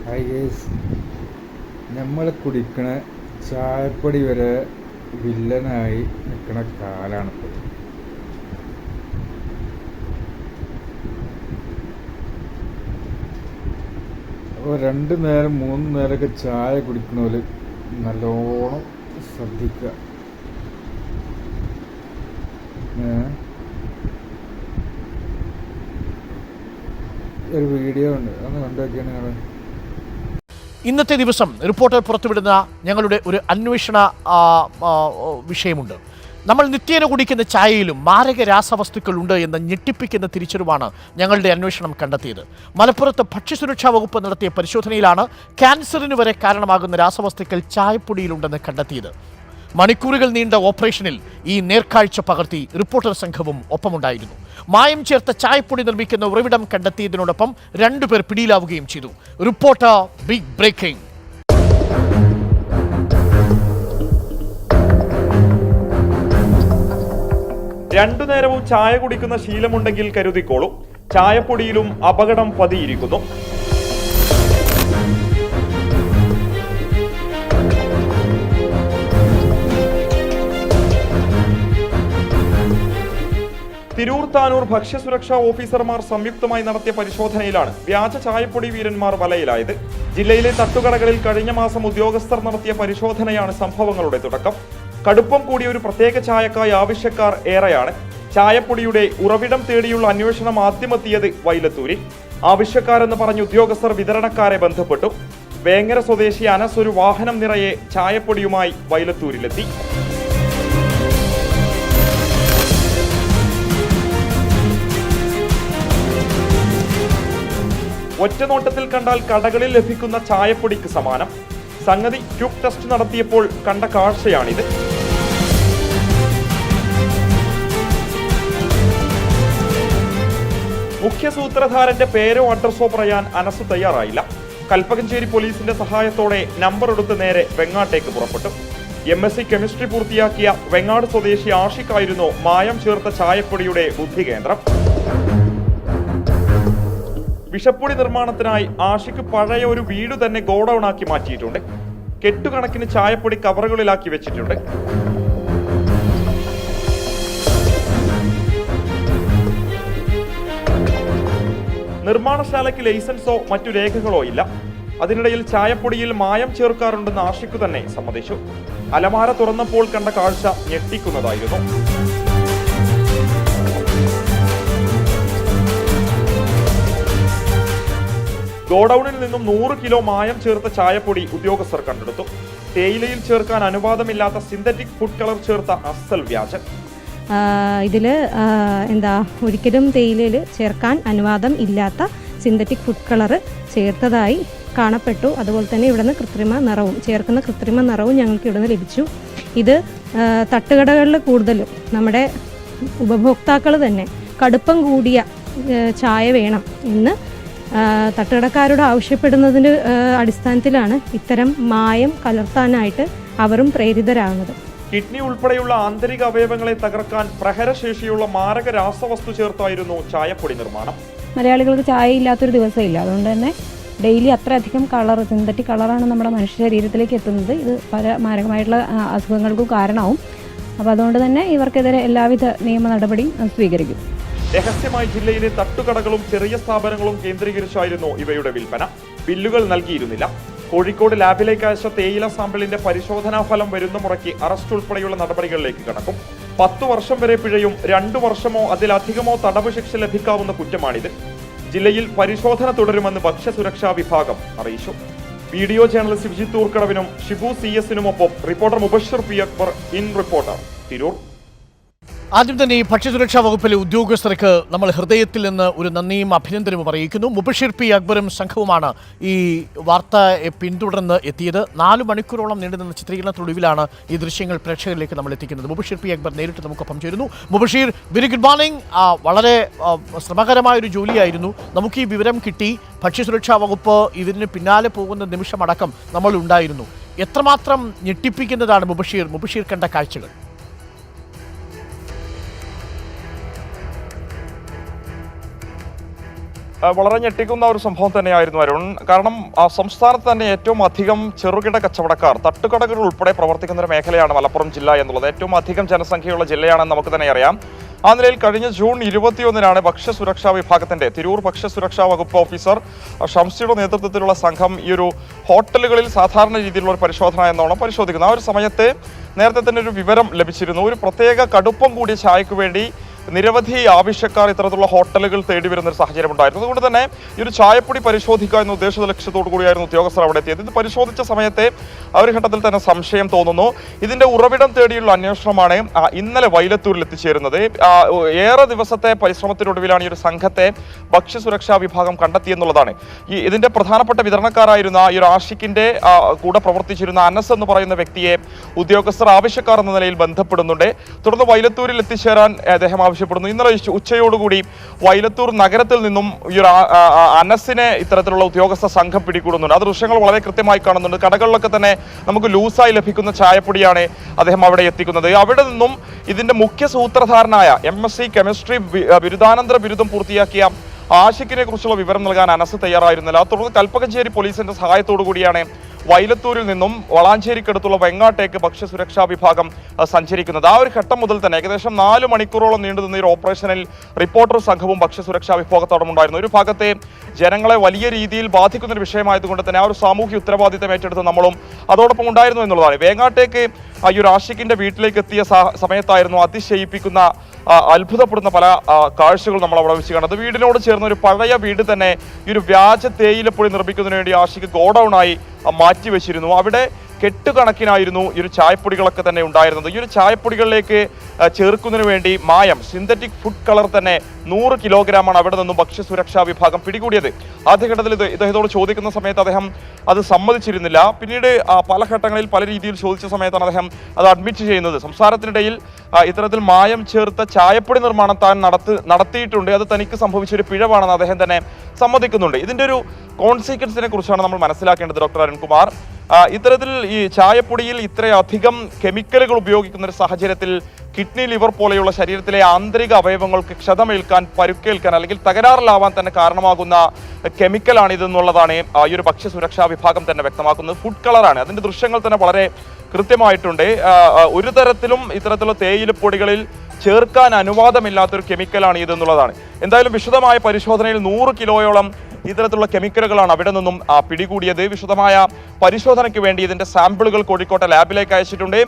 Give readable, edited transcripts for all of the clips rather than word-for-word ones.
Hi guys, നമ്മൾ കുടിക്കണ ചായപ്പൊടി വരെ വില്ലനായി നിൽക്കണ കാലാണിപ്പോൾ. അപ്പോൾ 2 നേരം 3 നേരമൊക്കെ ചായ കുടിക്കണോല് നല്ലോണം ശ്രദ്ധിക്കുക. ഒരു വീഡിയോ ഉണ്ട്, അതൊന്ന് കണ്ടുവയ്ക്കാണ് നിങ്ങൾ. ഇന്നത്തെ ദിവസം റിപ്പോർട്ടർ പുറത്തുവിടുന്ന ഞങ്ങളുടെ ഒരു അന്വേഷണ വിഷയമുണ്ട്. നമ്മൾ നിത്യേന കുടിക്കുന്ന ചായയിലും മാരക രാസവസ്തുക്കൾ ഉണ്ട് എന്ന ഞെട്ടിപ്പിക്കുന്ന തിരിച്ചറിവാണ് ഞങ്ങളുടെ അന്വേഷണം കണ്ടെത്തിയത്. മലപ്പുറത്ത് ഭക്ഷ്യസുരക്ഷാ വകുപ്പ് നടത്തിയ പരിശോധനയിലാണ് ക്യാൻസറിന് വരെ കാരണമാകുന്ന രാസവസ്തുക്കൾ ചായപ്പൊടിയിലുണ്ടെന്ന് കണ്ടെത്തിയത്. മണിക്കൂറുകൾ നീണ്ട ഓപ്പറേഷനിൽ ഈ നേർക്കാഴ്ച പകർത്തി റിപ്പോർട്ടർ സംഘവും ഒപ്പമുണ്ടായിരുന്നു. മായം ചേർത്ത ചായപ്പൊടി നിർമ്മിക്കുന്ന ഉറവിടം കണ്ടെത്തിയതിനോടൊപ്പം 2 പേർ പിടിയിലാവുകയും ചെയ്തു. Reporter big breaking. രണ്ടു നേരവും ചായ കുടിക്കുന്ന ശീലമുണ്ടെങ്കിൽ കരുതിക്കോളൂ, ചായപ്പൊടിയിലും അപകടം പതിയിരിക്കുന്നു. തിരൂർ താനൂർ ഭക്ഷ്യസുരക്ഷാ ഓഫീസർമാർ സംയുക്തമായി നടത്തിയ പരിശോധനയിലാണ് വ്യാജ ചായപ്പൊടി വീരന്മാർ വലയിലായത്. ജില്ലയിലെ തട്ടുകടകളിൽ കഴിഞ്ഞ മാസം ഉദ്യോഗസ്ഥർ നടത്തിയ പരിശോധനയാണ് സംഭവങ്ങളുടെ തുടക്കം. കടുപ്പം കൂടിയ ഒരു പ്രത്യേക ചായക്കായി ആവശ്യക്കാർ ഏറെയാണ്. ചായപ്പൊടിയുടെ ഉറവിടം തേടിയുള്ള അന്വേഷണം ആദ്യമെത്തിയത് വൈലത്തൂരിൽ. ആവശ്യക്കാരെന്ന് പറഞ്ഞ് ഉദ്യോഗസ്ഥർ വിതരണക്കാരെ ബന്ധപ്പെട്ടു. വേങ്ങര സ്വദേശി അനസ് ഒരു വാഹനം നിറയെ ചായപ്പൊടിയുമായി വൈലത്തൂരിലെത്തി. ഒറ്റനോട്ടത്തിൽ കണ്ടാൽ കടകളിൽ ലഭിക്കുന്ന ചായപ്പൊടിക്ക് സമാനം. സംഗതി ക്യുക്ക് ടെസ്റ്റ് നടത്തിയപ്പോൾ കണ്ട കാഴ്ചയാണിത്. മുഖ്യ സൂത്രധാരന്റെ പേരോ അഡ്രസ്സോ പറയാൻ അനസ് തയ്യാറായില്ല. കൽപ്പകഞ്ചേരി പോലീസിന്റെ സഹായത്തോടെ നമ്പർ എടുത്ത് നേരെ വെങ്ങാട്ടേക്ക് പുറപ്പെട്ടു. MSc കെമിസ്ട്രി പൂർത്തിയാക്കിയ വെങ്ങാട് സ്വദേശി ആഷിഖായിരുന്നു മായം ചേർത്ത ചായപ്പൊടിയുടെ ബുദ്ധികേന്ദ്രം. വിഷപ്പൊടി നിർമ്മാണത്തിനായി ആഷിഖ് പഴയ ഒരു വീട് തന്നെ ഗോഡൌൺ ആക്കി മാറ്റിയിട്ടുണ്ട്. കെട്ടുകണക്കിന് ചായപ്പൊടി കവറുകളിലാക്കി വെച്ചിട്ടുണ്ട്. നിർമ്മാണശാലയ്ക്ക് ലൈസൻസോ മറ്റു രേഖകളോ ഇല്ല. അതിനിടയിൽ ചായപ്പൊടിയിൽ മായം ചേർക്കാറുണ്ടെന്ന് ആഷിഖ് തന്നെ സമ്മതിച്ചു. അലമാര തുറന്നപ്പോൾ കണ്ട കാഴ്ച ഞെട്ടിക്കുന്നതായിരുന്നു. ഗോഡൌണിൽ നിന്നും 100 കിലോ മായം ചേർത്ത ചായപ്പൊടി ഉദ്യോഗസ്ഥർ കണ്ടെടുത്തു. തേയിലയിൽ ചേർക്കാൻ അനുവാദമില്ലാത്ത സിന്തറ്റിക് ഫുഡ് കളർ ചേർത്ത അസൽ വ്യാജൻ. ഇതിൽ ഒരിക്കലും തേയിലയിൽ ചേർക്കാൻ അനുവാദം ഇല്ലാത്ത സിന്തറ്റിക് ഫുഡ് കളർ ചേർത്തതായി കാണപ്പെട്ടു. അതുപോലെ തന്നെ ഇവിടുന്ന് ചേർക്കുന്ന കൃത്രിമ നിറവും ഞങ്ങൾക്ക് ഇവിടുന്ന് ലഭിച്ചു. ഇത് തട്ടുകടകളിൽ കൂടുതലും നമ്മുടെ ഉപഭോക്താക്കൾ തന്നെ കടുപ്പം കൂടിയ ചായ വേണം എന്ന് തട്ടുകടക്കാരോട് ആവശ്യപ്പെടുന്നതിൻ്റെ അടിസ്ഥാനത്തിലാണ് ഇത്തരം മായം കലർത്താനായിട്ട് അവരും പ്രേരിതരാകുന്നത്. കിഡ്നി ഉൾപ്പെടെയുള്ള ആന്തരിക അവയവങ്ങളെ തകർക്കാൻ പ്രഹരശേഷിയുള്ള മാരക രാസവസ്തു ചേർത്തായിരുന്നു ചായപ്പൊടി നിർമ്മാണം. മലയാളികൾക്ക് ചായ ഇല്ലാത്തൊരു ദിവസമില്ല. അതുകൊണ്ട് തന്നെ ഡെയിലി അത്രയധികം സിന്തറ്റിക് കളറാണ് നമ്മുടെ മനുഷ്യ ശരീരത്തിലേക്ക് എത്തുന്നത്. ഇത് പല മാരകമായിട്ടുള്ള അസുഖങ്ങൾക്കും കാരണമാവും. അപ്പോൾ അതുകൊണ്ട് തന്നെ ഇവർക്കെതിരെ എല്ലാവിധ നിയമ നടപടിയും സ്വീകരിക്കും. രഹസ്യമായി ജില്ലയിലെ തട്ടുകടകളും ചെറിയ സ്ഥാപനങ്ങളും കേന്ദ്രീകരിച്ചായിരുന്നു ഇവയുടെ വിൽപ്പന. ബില്ലുകൾ നൽകിയിരുന്നില്ല. കോഴിക്കോട് ലാബിലേക്ക് അയച്ച തേയില സാമ്പിളിന്റെ പരിശോധനാ ഫലം വരുന്ന മുറയ്ക്ക് അറസ്റ്റ് ഉൾപ്പെടെയുള്ള നടപടികളിലേക്ക് കടക്കും. 10 വർഷം വരെ പിഴയും 2 വർഷമോ അതിലധികമോ തടവ് ശിക്ഷ ലഭിക്കാവുന്ന കുറ്റമാണിത്. ജില്ലയിൽ പരിശോധന തുടരുമെന്ന് ഭക്ഷ്യസുരക്ഷാ വിഭാഗം അറിയിച്ചു. വീഡിയോ ജേർണലിസ്റ്റ് വിജിത് തൂർക്കടവിനും ഷിബു CS-നുമൊപ്പം reporter Mubashir P Akbar, in reporter, Tirur. ആദ്യം തന്നെ ഈ ഭക്ഷ്യസുരക്ഷാ വകുപ്പിലെ ഉദ്യോഗസ്ഥർക്ക് നമ്മൾ ഹൃദയത്തിൽ നിന്ന് ഒരു നന്ദിയും അഭിനന്ദനവും അറിയിക്കുന്നു. മുബഷിർ പി അക്ബറും സംഘവുമാണ് ഈ വാർത്തയെ പിന്തുടർന്ന് എത്തിയത്. 4 മണിക്കൂറോളം നീണ്ടുനിന്ന ചിത്രീകരണത്തിനൊടുവിലാണ് ഈ ദൃശ്യങ്ങൾ പ്രേക്ഷകരിലേക്ക് നമ്മൾ എത്തിക്കുന്നത്. മുബഷിർ പി അക്ബർ നേരിട്ട് നമുക്കൊപ്പം ചേരുന്നു. Mubashir, very good morning. വളരെ ശ്രമകരമായൊരു ജോലിയായിരുന്നു. നമുക്ക് ഈ വിവരം കിട്ടി. ഭക്ഷ്യസുരക്ഷാ വകുപ്പ് ഇതിന് പിന്നാലെ പോകുന്ന നിമിഷമടക്കം നമ്മൾ ഉണ്ടായിരുന്നു. എത്രമാത്രം ഞെട്ടിപ്പിക്കുന്നതാണ് മുബഷിർ കണ്ട കാഴ്ചകൾ? വളരെ ഞെട്ടിക്കുന്ന ഒരു സംഭവം തന്നെയായിരുന്നു അരുൺ. കാരണം സംസ്ഥാനത്ത് തന്നെ ഏറ്റവും അധികം ചെറുകിട കച്ചവടക്കാർ, തട്ടുകടകൾ ഉൾപ്പെടെ പ്രവർത്തിക്കുന്ന ഒരു മേഖലയാണ് മലപ്പുറം ജില്ല എന്നുള്ളത്. ഏറ്റവും അധികം ജനസംഖ്യയുള്ള ജില്ലയാണെന്ന് നമുക്ക് തന്നെ അറിയാം. ആ നിലയിൽ കഴിഞ്ഞ ജൂൺ 21-നാണ് ഭക്ഷ്യസുരക്ഷാ വിഭാഗത്തിന്റെ തിരൂർ ഭക്ഷ്യസുരക്ഷാ വകുപ്പ് ഓഫീസർ ഷംസിയുടെ നേതൃത്വത്തിലുള്ള സംഘം ഈ ഒരു ഹോട്ടലുകളിൽ സാധാരണ രീതിയിലുള്ള ഒരു പരിശോധന എന്നോണം പരിശോധിക്കുന്നത്. ആ ഒരു സമയത്ത് നേരത്തെ തന്നെ ഒരു വിവരം ലഭിച്ചിരുന്നു. ഒരു പ്രത്യേക കടുപ്പം കൂടിയ ചായക്ക് വേണ്ടി നിരവധി ആവശ്യക്കാർ ഇത്തരത്തിലുള്ള ഹോട്ടലുകൾ തേടി വരുന്ന ഒരു സാഹചര്യം ഉണ്ടായിരുന്നു. അതുകൊണ്ട് തന്നെ ഈ ഒരു ചായപ്പൊടി പരിശോധിക്കുക എന്ന ഉദ്ദേശ ലക്ഷ്യത്തോടു കൂടിയായിരുന്നു ഉദ്യോഗസ്ഥർ അവിടെ എത്തിയത്. ഇത് പരിശോധിച്ച സമയത്തെ ആ ഒരു ഘട്ടത്തിൽ തന്നെ സംശയം തോന്നുന്നു. ഇതിന്റെ ഉറവിടം തേടിയുള്ള അന്വേഷണമാണ് ഇന്നലെ വൈലത്തൂരിൽ എത്തിച്ചേരുന്നത്. ഏറെ ദിവസത്തെ പരിശ്രമത്തിനൊടുവിലാണ് ഈ ഒരു സംഘത്തെ ഭക്ഷ്യസുരക്ഷാ വിഭാഗം കണ്ടെത്തിയെന്നുള്ളതാണ്. ഇതിന്റെ പ്രധാനപ്പെട്ട വിതരണക്കാരായിരുന്ന ഈ ഒരു ആഷിഖിന്റെ കൂടെ പ്രവർത്തിച്ചിരുന്ന അനസ് എന്ന് പറയുന്ന വ്യക്തിയെ ഉദ്യോഗസ്ഥർ ആവശ്യക്കാർ എന്ന നിലയിൽ ബന്ധപ്പെടുന്നുണ്ട്. തുടർന്ന് വൈലത്തൂരിൽ എത്തിച്ചേരാൻ അദ്ദേഹം ആവശ്യപ്പെടുന്നു. ഇന്നലെ ഉച്ചയോടുകൂടി വൈലത്തൂർ നഗരത്തിൽ നിന്നും ഈ ഒരു അനസിനെ ഇത്തരത്തിലുള്ള ഉദ്യോഗസ്ഥ സംഘം പിടികൂടുന്നുണ്ട്. അത് ദൃശ്യങ്ങൾ വളരെ കൃത്യമായി കാണുന്നുണ്ട്. കടകളിലൊക്കെ തന്നെ നമുക്ക് ലൂസായി ലഭിക്കുന്ന ചായപ്പൊടിയാണ് അദ്ദേഹം അവിടെ എത്തിക്കുന്നത്. അവിടെ നിന്നും ഇതിന്റെ മുഖ്യ സൂത്രധാരനായ MSc കെമിസ്ട്രി ബിരുദാനന്തര ബിരുദം പൂർത്തിയാക്കിയ ആഷിഖിനെ കുറിച്ചുള്ള വിവരം നൽകാൻ അനസ് തയ്യാറായിരുന്നില്ല. തുടർന്ന് കൽപ്പകഞ്ചേരി പോലീസിന്റെ സഹായത്തോടു കൂടിയാണ് വൈലത്തൂരിൽ നിന്നും വളാഞ്ചേരിക്കടുത്തുള്ള വെങ്ങാട്ടേക്ക് ഭക്ഷ്യസുരക്ഷാ വിഭാഗം സഞ്ചരിക്കുന്നത്. ആ ഒരു ഘട്ടം മുതൽ തന്നെ ഏകദേശം 4 മണിക്കൂറോളം നീണ്ടുനിന്ന ഈ ഓപ്പറേഷനിൽ റിപ്പോർട്ടർ സംഘവും ഭക്ഷ്യസുരക്ഷാ വിഭാഗത്തോടും ഉണ്ടായിരുന്നു. ഒരു ഭാഗത്തെ ജനങ്ങളെ വലിയ രീതിയിൽ ബാധിക്കുന്ന ഒരു വിഷയമായതുകൊണ്ട് തന്നെ ആ ഒരു സാമൂഹ്യ ഉത്തരവാദിത്തം ഏറ്റെടുത്ത് നമ്മളും അതോടൊപ്പം ഉണ്ടായിരുന്നു എന്നുള്ളതാണ്. വേങ്ങാട്ടേക്ക് ഈ ഒരു ആഷിഖിന്റെ വീട്ടിലേക്ക് എത്തിയ സമയത്തായിരുന്നു അതിശയിപ്പിക്കുന്ന അത്ഭുതപ്പെടുന്ന പല കാഴ്ചകൾ നമ്മൾ അവിടെ വെച്ച് കാണുന്നത്. വീടിനോട് ചേർന്ന ഒരു പഴയ വീട് തന്നെ ഈ ഒരു വ്യാജ തേയിലപ്പൊടി നിർമ്മിക്കുന്നതിന് വേണ്ടി ആഷിഖ് ഗോഡൌണായി മാറ്റിവെച്ചിരുന്നു. അവിടെ കെട്ടുകണക്കിനായിരുന്നു ഈ ഒരു ചായപ്പൊടികളൊക്കെ തന്നെ ഉണ്ടായിരുന്നത്. ഈ ഒരു ചായപ്പൊടികളിലേക്ക് ചേർക്കുന്നതിന് വേണ്ടി മായം, സിന്തറ്റിക് ഫുഡ് കളർ തന്നെ 100 കിലോഗ്രാമാണ് അവിടെ നിന്നും ഭക്ഷ്യസുരക്ഷാ വിഭാഗം പിടികൂടിയത്. ആദ്യഘട്ടത്തിൽ ഇദ്ദേഹത്തോട് ചോദിക്കുന്ന സമയത്ത് അദ്ദേഹം അത് സമ്മതിച്ചിരുന്നില്ല. പിന്നീട് പല ഘട്ടങ്ങളിൽ പല രീതിയിൽ ചോദിച്ച സമയത്താണ് അദ്ദേഹം അത് അഡ്മിറ്റ് ചെയ്യുന്നത്. സംസാരത്തിനിടയിൽ ഇത്തരത്തിൽ മായം ചേർത്ത ചായപ്പൊടി നിർമ്മാണം താൻ നടത്തിയിട്ടുണ്ട്, അത് തനിക്ക് സംഭവിച്ചൊരു പിഴവാണെന്ന് അദ്ദേഹം തന്നെ സമ്മതിക്കുന്നുണ്ട്. ഇതിന്റെ ഒരു കോൺസിക്വൻസിനെ കുറിച്ചാണ് നമ്മൾ മനസ്സിലാക്കേണ്ടത് ഡോക്ടർ അരുൺകുമാർ. ഇത്തരത്തിൽ ഈ ചായപ്പൊടിയിൽ ഇത്രയധികം കെമിക്കലുകൾ ഉപയോഗിക്കുന്ന ഒരു സാഹചര്യത്തിൽ കിഡ്നി, ലിവർ പോലെയുള്ള ശരീരത്തിലെ ആന്തരിക അവയവങ്ങൾക്ക് ക്ഷതമേൽക്കാൻ, പരുക്കേൽക്കാൻ അല്ലെങ്കിൽ തകരാറിലാവാൻ തന്നെ കാരണമാകുന്ന കെമിക്കലാണ് ഇതെന്നുള്ളതാണ് ഈ ഒരു ഭക്ഷ്യസുരക്ഷാ വിഭാഗം തന്നെ വ്യക്തമാക്കുന്നത്. ഫുഡ് കളറാണ്. അതിന്റെ ദൃശ്യങ്ങൾ തന്നെ വളരെ കൃത്യമായിട്ടുണ്ട്. ഒരു തരത്തിലും ഇത്തരത്തിലുള്ള തേയിലപ്പൊടികളിൽ ചേർക്കാൻ അനുവാദമില്ലാത്തൊരു കെമിക്കലാണ് ഇതെന്നുള്ളതാണ്. എന്തായാലും വിശദമായ പരിശോധനയിൽ 100 കിലോയോളം ഇത്തരത്തിലുള്ള കെമിക്കലുകളാണ് അവിടെ നിന്നും പിടികൂടിയത്. വിശദമായ പരിശോധനയ്ക്ക് വേണ്ടി ഇതിന്റെ സാമ്പിളുകൾ കോഴിക്കോട്ടെ ലാബിലേക്ക് അയച്ചിട്ടുണ്ട്.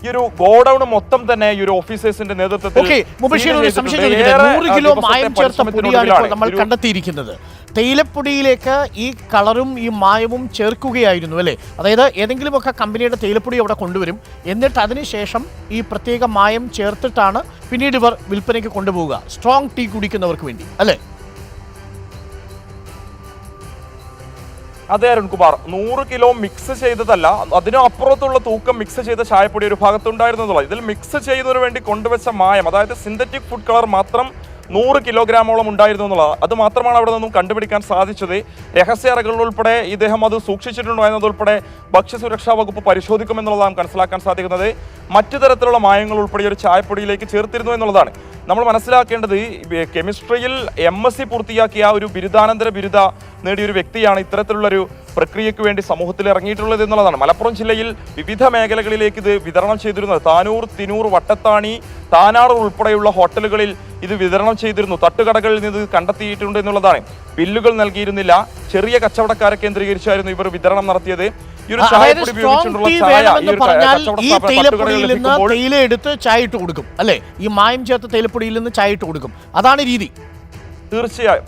ഈ ഒരു ഗോഡൌൺ മൊത്തം തന്നെ ഈ ഒരു ഓഫീസേഴ്സിന്റെ നേതൃത്വത്തിൽ 100 കിലോ മായം ചേർത്ത പൊടിയാണ് ഇപ്പോൾ നമ്മൾ കണ്ടെത്തിയിരിക്കുന്നത്. തേയിലപ്പൊടിയിലേക്ക് ഈ കളറും ഈ മായവും ചേർക്കുകയായിരുന്നു അല്ലേ? അതായത് ഏതെങ്കിലുമൊക്കെ കമ്പനിയുടെ തേയിലപ്പൊടി അവിടെ കൊണ്ടുവരും, എന്നിട്ട് അതിനുശേഷം ഈ പ്രത്യേക മായം ചേർത്തിട്ടാണ് പിന്നീട് ഇവർ വിൽപ്പനയ്ക്ക് കൊണ്ടുപോവുക, സ്ട്രോങ് ടീ കുടിക്കുന്നവർക്ക് വേണ്ടി അല്ലേ? അതെ അരുൺകുമാർ, 100 കിലോ മിക്സ് ചെയ്തതല്ല, അതിനും അപ്പുറത്തുള്ള തൂക്കം മിക്സ് ചെയ്ത ചായപ്പൊടി ഒരു ഭാഗത്തുണ്ടായിരുന്നതുള്ള. ഇതിൽ മിക്സ് ചെയ്യുന്നതിന് വേണ്ടി കൊണ്ടുവച്ച മായം, അതായത് സിന്തറ്റിക് ഫുഡ് കളർ മാത്രം 100 കിലോഗ്രാമോളം ഉണ്ടായിരുന്നു എന്നുള്ളത്. അത് മാത്രമാണ് അവിടെ നിന്നും കണ്ടുപിടിക്കാൻ സാധിച്ചത്. രഹസ്യ അറകളിലുൾപ്പെടെ ഇദ്ദേഹം അത് സൂക്ഷിച്ചിട്ടുണ്ടോ എന്നതുൾപ്പെടെ ഭക്ഷ്യസുരക്ഷാ വകുപ്പ് പരിശോധിക്കുമെന്നുള്ളതാണ് മനസ്സിലാക്കാൻ സാധിക്കുന്നത്. മറ്റു തരത്തിലുള്ള മായങ്ങൾ ഉൾപ്പെടെ ഒരു ചായപ്പൊടിയിലേക്ക് ചേർത്തിരുന്നു എന്നുള്ളതാണ്. നമ്മൾ മനസ്സിലാക്കേണ്ടത് കെമിസ്ട്രിയിൽ MSc പൂർത്തിയാക്കിയ ഒരു ബിരുദാനന്തര ബിരുദ നേടിയൊരു വ്യക്തിയാണ് ഇത്തരത്തിലുള്ളൊരു പ്രക്രിയയ്ക്ക് വേണ്ടി സമൂഹത്തിൽ ഇറങ്ങിയിട്ടുള്ളത് എന്നുള്ളതാണ്. മലപ്പുറം ജില്ലയിൽ വിവിധ മേഖലകളിലേക്ക് ഇത് വിതരണം ചെയ്തിരുന്നത്. താനൂർ, തിനൂർ, വട്ടത്താണി, താനാട് ഉൾപ്പെടെയുള്ള ഹോട്ടലുകളിൽ ഇത് വിതരണം ചെയ്തിരുന്നു. തട്ടുകടകളിൽ നിന്ന് കണ്ടെത്തിയിട്ടുണ്ട് എന്നുള്ളതാണ്. ബില്ലുകൾ നൽകിയിരുന്നില്ല. ചെറിയ കച്ചവടക്കാരെ കേന്ദ്രീകരിച്ചായിരുന്നു ഇവർ വിതരണം നടത്തിയത്. ഈ ഒരു ചായപ്പൊടി ഉപയോഗിച്ചിട്ടുള്ള തേയില എടുത്ത് ചായ ഇട്ട് കൊടുക്കും അല്ലെ? ഈ മായം ചേർത്ത തേയിലപ്പൊടിയിൽ നിന്ന് ചായ ഇട്ട് കൊടുക്കും, അതാണ് രീതി. തീർച്ചയായും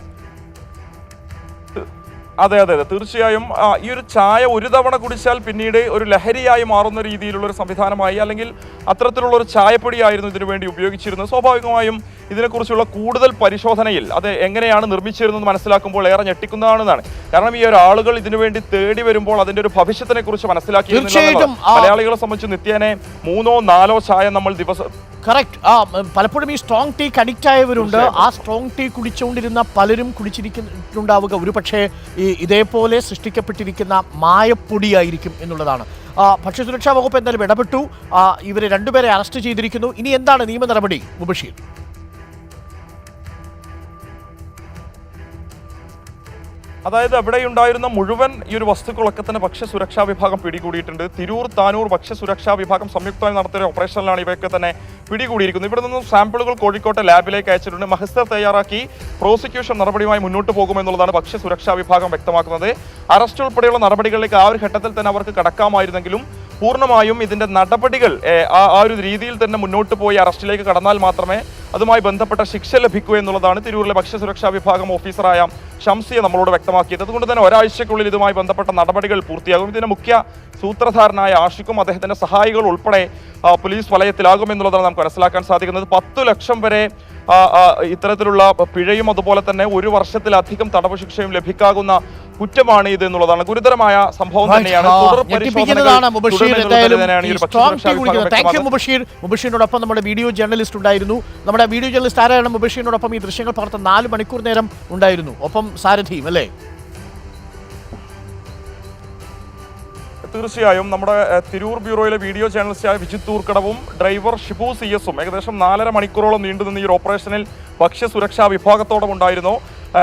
അതെ, തീർച്ചയായും ഈ ഒരു ചായ ഒരു തവണ കുടിച്ചാൽ പിന്നീട് ഒരു ലഹരിയായി മാറുന്ന രീതിയിലുള്ള ഒരു സംവിധാനമായി, അല്ലെങ്കിൽ അത്തരത്തിലുള്ള ഒരു ചായപ്പൊടിയായിരുന്നു ഇതിനു വേണ്ടി ഉപയോഗിച്ചിരുന്നത്. സ്വാഭാവികമായും ഇതിനെക്കുറിച്ചുള്ള കൂടുതൽ പരിശോധനയിൽ അത് എങ്ങനെയാണ് നിർമ്മിച്ചിരുന്നത് മനസ്സിലാക്കുമ്പോൾ ഏറെ ഞെട്ടിക്കുന്നതാണെന്നാണ്. കാരണം ഈ ഒരു ആളുകൾ ഇതിനുവേണ്ടി തേടി വരുമ്പോൾ അതിന്റെ ഒരു ഭവിഷ്യത്തിനെ കുറിച്ച് മനസ്സിലാക്കിയിരുന്നില്ല. മലയാളികളെ സംബന്ധിച്ച് നിത്യേനെ 3-4 ചായ നമ്മൾ ദിവസം പലപ്പോഴും ഈ സ്ട്രോങ് ടീക്ക് അഡിക്റ്റ് ആയവരുണ്ട്. ആ സ്ട്രോങ് ടീ കുടിച്ചുകൊണ്ടിരുന്ന പലരും കുടിച്ചിരിക്കുന്നുണ്ടാവുക ഒരു പക്ഷേ ഇതേപോലെ സൃഷ്ടിക്കപ്പെട്ടിരിക്കുന്ന മായപ്പൊടിയായിരിക്കും എന്നുള്ളതാണ്. ഭക്ഷ്യസുരക്ഷാ വകുപ്പ് എന്തായാലും ഇടപെട്ടു. ഇവരെ 2 പേരെ അറസ്റ്റ് ചെയ്തിരിക്കുന്നു. ഇനി എന്താണ് നിയമ നടപടി മുബഷീർ? അതായത് അവിടെയുണ്ടായിരുന്ന മുഴുവൻ ഈ ഒരു വസ്തുക്കളൊക്കെ തന്നെ ഭക്ഷ്യസുരക്ഷാ വിഭാഗം പിടികൂടിയിട്ടുണ്ട്. തിരൂർ താനൂർ ഭക്ഷ്യസുരക്ഷാ വിഭാഗം സംയുക്തമായി നടത്തിയ ഓപ്പറേഷനിലാണ് ഇവയൊക്കെ തന്നെ പിടികൂടിയിരിക്കുന്നത്. ഇവിടെ നിന്നും സാമ്പിളുകൾ കോഴിക്കോട്ടെ ലാബിലേക്ക് അയച്ചിട്ടുണ്ട്. മഹസ്തർ തയ്യാറാക്കി പ്രോസിക്യൂഷൻ നടപടിയുമായി മുന്നോട്ട് പോകുമെന്നുള്ളതാണ് ഭക്ഷ്യസുരക്ഷാ വിഭാഗം വ്യക്തമാക്കുന്നത്. അറസ്റ്റ് ഉൾപ്പെടെയുള്ള നടപടികളിലേക്ക് ആ ഒരു ഘട്ടത്തിൽ തന്നെ അവർക്ക് കടക്കാമായിരുന്നെങ്കിലും പൂർണ്ണമായും ഇതിന്റെ നടപടികൾ ആ ഒരു രീതിയിൽ തന്നെ മുന്നോട്ട് പോയി അറസ്റ്റിലേക്ക് കടന്നാൽ മാത്രമേ അതുമായി ബന്ധപ്പെട്ട ശിക്ഷ ലഭിക്കൂ എന്നുള്ളതാണ് തിരൂരിലെ ഭക്ഷ്യസുരക്ഷാ വിഭാഗം ഓഫീസറായ ഷംസിയെ നമ്മളോട് വ്യക്തമാക്കിയത്. അതുകൊണ്ട് തന്നെ ഒരാഴ്ചയ്ക്കുള്ളിൽ ഇതുമായി ബന്ധപ്പെട്ട നടപടികൾ പൂർത്തിയാകും. ഇതിന്റെ മുഖ്യ സൂത്രധാരനായ ആഷിഖും അദ്ദേഹത്തിന്റെ സഹായികൾ ഉൾപ്പെടെ പോലീസ് വലയത്തിലാകും എന്നുള്ളതാണ് നമുക്ക് മനസ്സിലാക്കാൻ സാധിക്കുന്നത്. 10 ലക്ഷം വരെ ഇത്തരത്തിലുള്ള പിഴയും അതുപോലെ തന്നെ 1 വർഷത്തിലധികം തടവ് ശിക്ഷയും ലഭിക്കാവുന്ന കുറ്റമാണ് ഇത് എന്നുള്ളതാണ്. ഗുരുതരമായ സംഭവം തന്നെയാണ്. മുബഷീറിനോടൊപ്പം നമ്മുടെ വീഡിയോ ജേർണലിസ്റ്റ് ഉണ്ടായിരുന്നു. നമ്മുടെ വീഡിയോ ജേർണലിസ്റ്റ് ആരാണ് മുബഷീറിനോടൊപ്പം ഈ ദൃശ്യങ്ങൾ പകർത്താൻ 4 മണിക്കൂർ നേരം ഉണ്ടായിരുന്നു. ഒപ്പം സാരഥിയും അല്ലേ? തീർച്ചയായും നമ്മുടെ തിരൂർ ബ്യൂറോയിലെ വീഡിയോ ജേർണലിസ്റ്റായ വിജിത് തൂർക്കടവും ഡ്രൈവർ ഷിബു CS ഏകദേശം 4.5 മണിക്കൂറോളം നീണ്ടുനിന്ന ഈ ഓപ്പറേഷനിൽ ഭക്ഷ്യസുരക്ഷാ വിഭാഗത്തോടൊപ്പം ഉണ്ടായിരുന്നു.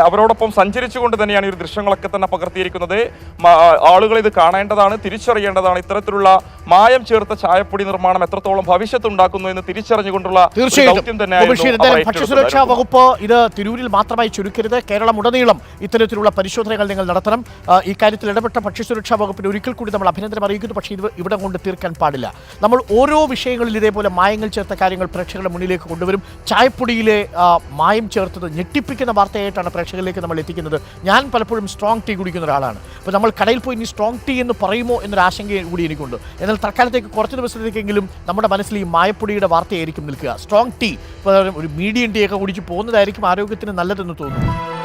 അവരോടൊപ്പം സഞ്ചരിച്ചുകൊണ്ട് തന്നെയാണ് ഈ ദൃശ്യങ്ങളൊക്കെ തന്നെ പകർത്തിയിരിക്കുന്നത്. ആളുകൾ ഇത് കാണേണ്ടതാണ്, തിരിച്ചറിയേണ്ടതാണ്. ഇത്തരത്തിലുള്ള മായം ചേർത്ത ചായപ്പൊടി നിർമ്മാണം എത്രത്തോളം ഭവിഷ്യത്ത് ഉണ്ടാക്കുന്നു എന്ന് തിരിച്ചറിഞ്ഞുകൊണ്ടുള്ള ദൗത്യം തന്നെയായിരുന്നു. ഭക്ഷ്യസുരക്ഷാ വകുപ്പ് ഇത് തിരൂരിൽ മാത്രമായി ചുരുക്കരുത്, കേരളമുടനീളം ഇത്തരത്തിലുള്ള പരിശോധനകൾ നിങ്ങൾ നടത്തണം. ഇക്കാര്യത്തിൽ ഇടപെട്ട ഭക്ഷ്യസുരക്ഷാ വകുപ്പിന് ഒരിക്കൽ കൂടി നമ്മൾ അഭിനന്ദനം അറിയിക്കുന്നു. പക്ഷേ ഇത് ഇവിടെ കൊണ്ട് തീർക്കാൻ പാടില്ല. നമ്മൾ ഓരോ വിഷയങ്ങളിൽ ഇതേപോലെ മായങ്ങൾ ചേർത്ത കാര്യങ്ങൾ പ്രേക്ഷകരുടെ മുന്നിലേക്ക് കൊണ്ടുവരും. ചായപ്പൊടിയിലെ മായം ചേർത്തത് ഞെട്ടിപ്പിക്കുന്ന വാർത്തയായിട്ടാണ് പ്രേക്ഷകരിലേക്ക് നമ്മൾ എത്തിക്കുന്നത്. ഞാൻ പലപ്പോഴും സ്ട്രോങ് ടീ കുടിക്കുന്ന ഒരാളാണ്. അപ്പോൾ നമ്മൾ കടയിൽ പോയി ഇനി സ്ട്രോങ് ടീ എന്ന് പറയുമോ എന്നൊരു ആശങ്ക കൂടി എനിക്കുണ്ട്. എന്നാൽ തൽക്കാലത്തേക്ക് കുറച്ച് ദിവസത്തേക്കെങ്കിലും നമ്മുടെ മനസ്സിൽ ഈ മായപ്പൊടിയുടെ വാർത്തയായിരിക്കും നിൽക്കുക. സ്ട്രോങ് ടീ, ഒരു മീഡിയം ടീ ഒക്കെ കുടിച്ച് പോകുന്നതായിരിക്കും ആരോഗ്യത്തിന് നല്ലതെന്ന് തോന്നുന്നു.